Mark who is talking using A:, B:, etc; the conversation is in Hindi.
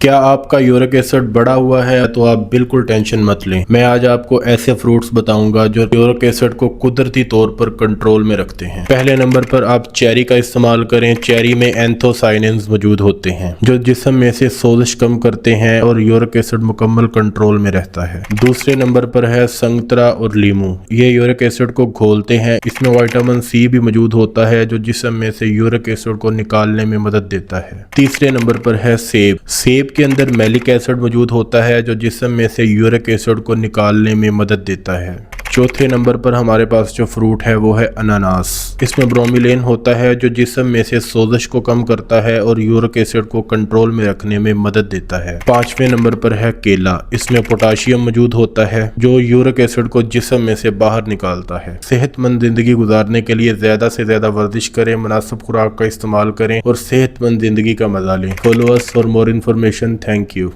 A: क्या आपका यूरिक एसिड बढ़ा हुआ है तो आप बिल्कुल टेंशन मत लें। मैं आज आपको ऐसे फ्रूट्स बताऊंगा जो यूरिक एसिड को कुदरती तौर पर कंट्रोल में रखते हैं। पहले नंबर पर आप चेरी का इस्तेमाल करें। चेरी में एंथोसाइनिन्स मौजूद होते हैं जो जिस्म में से सोजिश कम करते हैं और यूरिक एसिड मुकम्मल कंट्रोल में रहता है। दूसरे नंबर पर है संतरा और लीमू। ये यूरिक एसिड को घोलते हैं। इसमें विटामिन सी भी मौजूद होता है जो जिस्म में से यूरिक एसिड को निकालने में मदद देता है। तीसरे नंबर पर है सेब। सेब के अंदर मैलिक एसिड मौजूद होता है जो जिस्म में से यूरिक एसिड को निकालने में मदद देता है। चौथे नंबर पर हमारे पास जो फ्रूट है वो है अनानास। इसमें ब्रोमीलेन होता है जो जिस्म में से सोजिश को कम करता है और यूरिक एसिड को कंट्रोल में रखने में मदद देता है। पांचवें नंबर पर है केला। इसमें पोटाशियम मौजूद होता है जो यूरिक एसिड को जिस्म में से बाहर निकालता है। सेहतमंद जिंदगी गुजारने के लिए ज्यादा से ज्यादा वर्जिश करें, मुनासिब खुराक का इस्तेमाल करें और सेहतमंद जिंदगी का मजा लें। Follow us for more information. Thank you.